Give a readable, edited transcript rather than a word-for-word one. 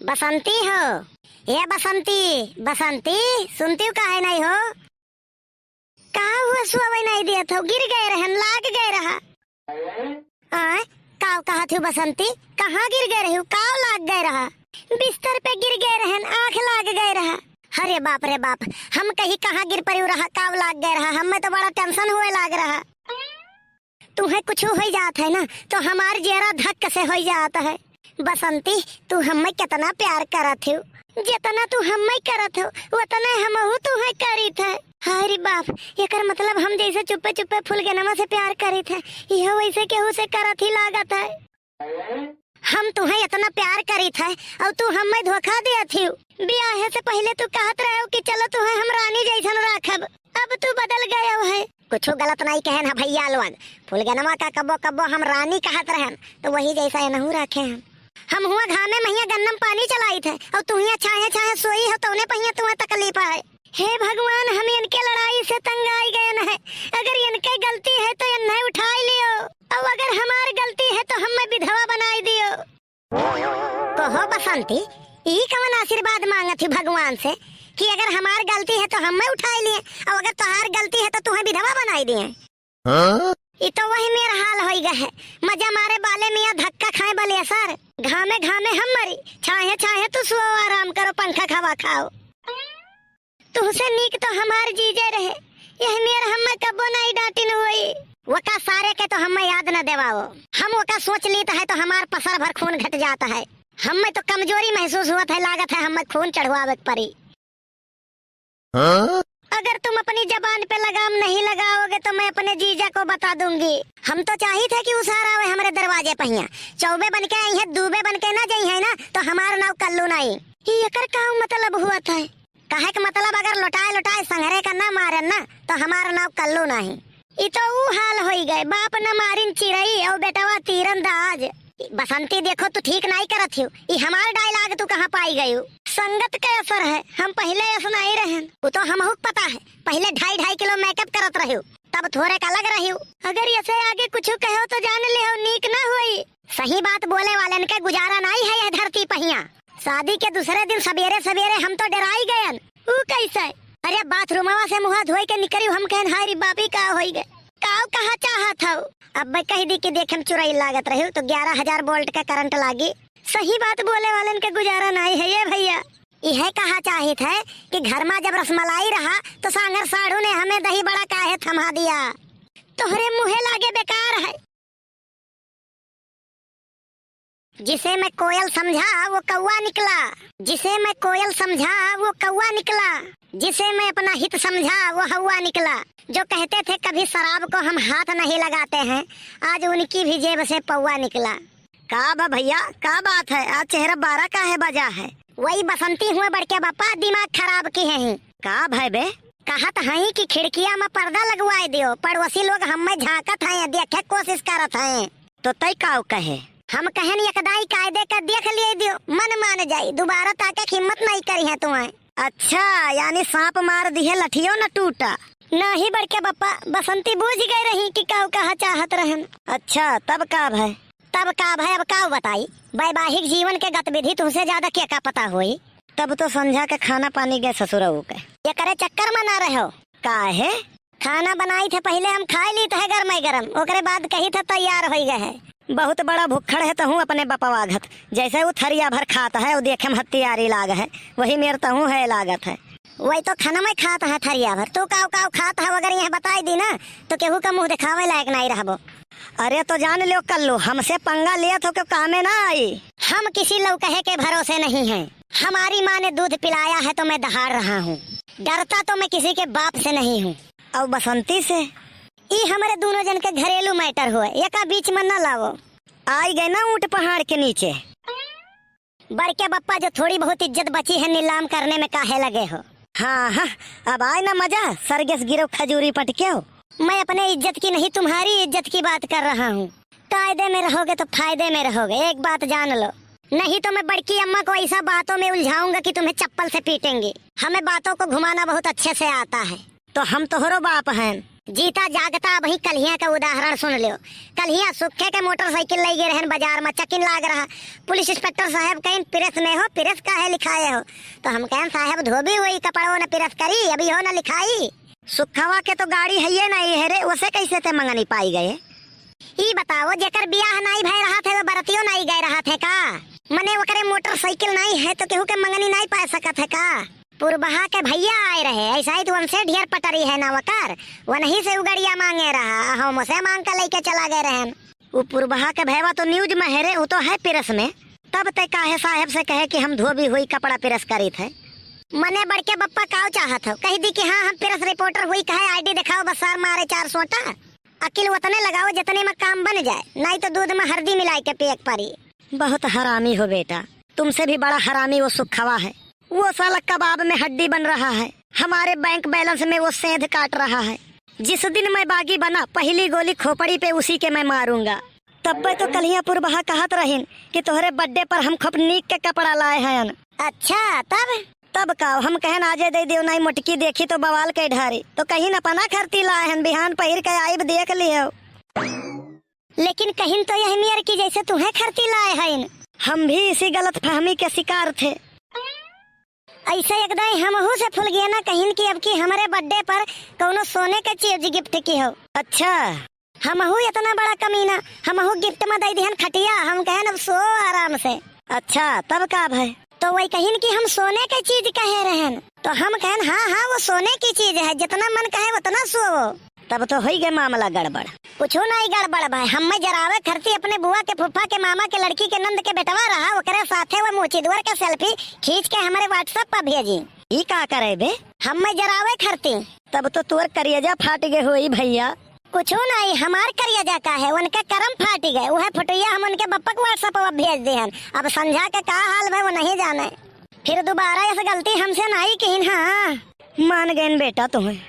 बसंती हो? ये बसंती, बसंती सुनती का है नहीं हो? कहा हुआ सुबह नहीं दिया था, गिर गए रहन, लाग गए रहा। आए काव कहा थी बसंती, कहाँ गिर गए रही? काव लाग गए रहा? बिस्तर पे गिर गए रहन, आँख लाग गए रहा। अरे बाप रे बाप, हम कहीं कहाँ गिर पड़ी रहा, काव लाग गए रहा। हमें तो बड़ा टेंशन हुए लाग रहा। तुम्हें कुछ हो जाता है ना तो हमार जेरा धक्क से हो जाता है। बसंती तू हमें कितना प्यार करत हो, जितना तू हमें करत हो उतना हमहू तुम्हें करी थे। अरे बाप, एकर मतलब हम जैसे चुप्पे चुप्पे फूल के नमा से प्यार करी थे, यह वैसे केहू से करत ही लागत है। हम तुम्हें इतना प्यार करी थे और तू हमें धोखा दिया थी। ब्याह से पहले तू कहत रहे हो कि चलो तुम्हें हम रानी जैसन रखब, अब तू बदल गया है। कुछ गलत नहीं कहन है भैया लोग, फूल के नमा का कब्बो कब्बो हम रानी कहत रहन तो वही जैसा ये नहू रखे हम हुआ घामे महिया गन्नम पानी चलाई थे और तुहिया छाहे छाहे सोई हो तो उन्हें पहिया तुम्हें तकलीफ है। हे भगवान, हम इनके लड़ाई से तंग आई गए हैं। अगर इनके गलती है तो इन्हें उठा लियो और अगर हमारी गलती है तो हमें विधवा बनाई दियो। कहो बसंती, ई कौन आशीर्वाद मांगा थी भगवान से कि अगर हमारी गलती है तो हमें उठा लिए और अगर तुम्हारी गलती है तो तुम्हें विधवा बनाई दिए? ये तो वही मेरा हाल हो गया है। मजा मारे बाले मियाँ धक्का खाए बले सर, घामे घामे हम मरी, छाहे छाहे तू सो आराम करो, पंखा खवा खाओ। तुझसे नीक तो हमारे जीजे रहे, यह मेरा हमें कबो नहीं डांटिन हुई। वका सारे के तो हमें याद न देवाओ, हम वका सोच लेता है तो हमार पसर भर खून घट जाता है। हमें तो कमजोरी महसूस हुआ था, लागत है हमें खून चढ़वावे पड़ी। अगर तुम अपनी जबान पे लगाम नहीं लगाओगे तो मैं अपने जीजा को बता दूंगी। हम तो चाहिए थे कि उसार आवे हमारे दरवाजे पहिया, चौबे बन के आई है, दूबे बन के ना जाई है ना तो हमारा नाव कल्लू नहीं। ये कर का मतलब हुआ था? कहे के मतलब अगर लुटाए लुटाए संघरे का ना मारे ना तो हमारा नाव कल्लू नहीं। ये तो वो हाल हो गए, बाप न मारिन चिड़ई और बेटवा तीरंदाज। बसंती देखो तू ठीक नहीं करत हो, ये हमारा डायलॉग तू कहाँ पाई गई हो? संगत का असर है, हम पहले ऐसा नहीं रहे। वो तो हमहू पता है, पहले 2.5 किलो मेकअप करत रहे हो तब थोड़े का लग रही हो। अगर ऐसे आगे कुछ कहो तो जान ले हो नीक ना हुई। सही बात बोले वाले के गुजारा नहीं है यह धरती पहिया। शादी के दूसरे दिन सवेरे सवेरे हम तो डराई गए। वो कैसे? अरे बाथरूमवा से मुँह धोई के निकली हम कहन हाय रे बापी का हो गए, काव कहा चाहत हो। अब मैं कह दी कि देखे चुराई लागत रही तो 11,000 वोल्ट का करंट लागी। सही बात बोले वाले के गुजारा नहीं है ये भैया। यह कहा चाहिए है कि घर में जब रसमलाई रहा तो सांगर साढ़ू ने हमें दही बड़ा काहे थमा दिया। तोहरे मुहे लागे बेकार है। जिसे मैं कोयल समझा वो कौवा निकला, जिसे मैं कोयल समझा वो कौवा निकला, जिसे मैं अपना हित समझा वो हवा निकला। जो कहते थे कभी शराब को हम हाथ नहीं लगाते हैं, आज उनकी भी जेब से पौवा निकला। का बा भैया, का बात है? आज चेहरा 12 का है बजा है। वही बसंती हुए बड़के बापा दिमाग खराब की है। का भाई बे? कहत है कि खिड़किया में पर्दा लगवाए दियो, पड़ोसी लोग हमें झांकत है, देखे कोशिश करत है। तो तय काव कहे? हम कहन एकदाई कायदे का देख लिए दियो, मन मान जाई, दोबारा ताके हिम्मत नहीं करी है तुम्हें। अच्छा, यानी सांप मार दिए लठियो न टूटा? नहीं बड़के बापा, बसंती बूझ गई रही कि काव कहा चाहत रहन। अच्छा तब का भाई? तब का भाई अब काव बताई? वैवाहिक जीवन के गतिविधि तुमसे ज्यादा क्या का पता हुई? तब तो समझा के खाना पानी गए ससुरऊ के, ये करे चक्कर में ना रहो। का है? खाना बनाई थे पहले हम खा ली थे गरम गरम, ओकरे बाद कही था तैयार हो गए है। बहुत बड़ा भुक्खड़ है तो हूँ अपने बपवाघत, जैसे वो थरिया भर खाता है वो देखे में हत्यारी लाग है, वही मेरे तो हूँ है लागत है। वही तो खाना में खाता है थरिया भर, तू काव काव खाता है अगर यह बताई दी ना तो केहू का मुँह दिखावे लायक नहीं रहबो। अरे तो जान लो कल्लू, हमसे पंगा लिया तो क्यों कामे ना आई। हम किसी लौकहे के भरोसे नहीं हैं। हमारी माँ ने दूध पिलाया है तो मैं दहाड़ रहा हूँ, डरता तो मैं किसी के बाप से नहीं हूँ। और बसंती से ये हमारे दोनों जन के घरेलू मैटर हुए, एका बीच में न लावो। आई गए ना ऊंट पहाड़ के नीचे। बड़के बप्पा जो थोड़ी बहुत इज्जत बची है नीलाम करने में काहे लगे हो? हाँ हाँ, अब आए ना मजा, सरगस गिरो खजूरी पटके हो। मैं अपने इज्जत की नहीं तुम्हारी इज्जत की बात कर रहा हूँ। कायदे में रहोगे तो फायदे में रहोगे, एक बात जान लो, नहीं तो मैं बड़की अम्मा को ऐसा बातों में उलझाऊंगा कि तुम्हें चप्पल से पीटेंगी। हमें बातों को घुमाना बहुत अच्छे से आता है। तो हम तोहरो बाप हैं, जीता जागता वही कल्हिया का उदाहरण सुन लियो। कल्हिया सुखे के मोटरसाइकिल ले गए रहन बाजार में, चकिन लाग रहा। पुलिस इंस्पेक्टर साहब कहीं प्रेस में हो, प्रेस का है लिखाए हो? तो हम कहें साहब धोबी हुई कपड़ों ने प्रेस करी, अभी हो न लिखाई। सुखवा के तो गाड़ी है ये नहीं है रे, उसे कैसे ते मंगनी पाई गए? ई बताओ जेकर बियाह नहीं भय रहा थे वो बरतियों नहीं गए रहा थे का? मने वकरे मोटरसाइकिल नहीं है तो केहू के मंगनी नहीं पा सकत है का? पुरबहा के भैया आए रहे, ऐसा ही तो उनसे ढेर पटरी है ना वकर, वहीं से उगड़िया मांगे रहा, हम उसे मांग कर लेके चला गए रहन। वो पुरबहा के भैया तो न्यूज में है रे, वो तो है प्रेस में। तब ते काहे साहब से कहे कि हम धोबी हुई कपड़ा प्रेस करी थे। मने बड़के बप्पा काव चाहत हो, कह दी कि हाँ हम प्रेस रिपोर्टर हुई, कहे आईडी दिखाओ बस सर मारे 4 सोटा। अकिल उतने लगाओ जितने में काम बन जाए, नहीं तो दूध में हल्दी मिलाई के पियक परी। बहुत हरामी हो बेटा, तुमसे भी बड़ा हरामी वो सुखवा है। वो साला कबाब में हड्डी बन रहा है, हमारे बैंक बैलेंस में वो सेंध काट रहा है। जिस दिन मैं बागी बना पहली गोली खोपड़ी पे उसी के मैं मारूंगा। तब तो कलिया पुरबहा कहत रहीन कि तोहरे बर्थडे पर हम खूब नीक के कपड़ा लाए हैं। अच्छा तब का हम कहन आजे दे दियो, नहीं मोटकी देखी तो बवाल के ढारी, तो कहीं न पना खरती लाए हैं, बिहान पहिर के आइब देख लियो। लेकिन कहीं तो यही मियर की जैसे तुम्हें खरती लाए हैं। हम भी इसी गलत फहमी के शिकार थे। ऐसे एकदम हमहू से फुल गया ना कहीं की अब की हमारे बर्थडे पर कौनो सोने के चीज गिफ्ट की हो। अच्छा हमहू इतना बड़ा कमीना, हमहू गिफ्ट में दे दिहन खटिया, हम कहन अब सो आराम से। अच्छा तब का भाई? तो वही कहीं कि हम सोने के चीज कहे रहन, तो हम कहन हाँ वो सोने की चीज है, जितना मन कहे उतना सो। तब तो हो गए मामला गड़बड़। कुछ नहीं गड़बड़ भाई, हम में जरावे खरती अपने बुआ के फुफा के मामा के लड़की के नंद के बेटवा रहा, ओकरे साथे वो मोचीदवर के सेल्फी खींच के हमारे व्हाट्सएप पर भेजी। ई का करे बे? हम में जरावे खरती। तब तो तोर करियजा फाट गए होई भैया। कुछ नहीं हमार करियजा का है, उनके करम फाट गए। वह फोटोया हम उनके बप्पा को व्हाट्सएप पर भेज दिहन, अब समझा के का हाल भाई वो नहीं जाने। फिर दोबारा ऐसी गलती हमसे नहीं की। हाँ मान गए बेटा तुम्हें।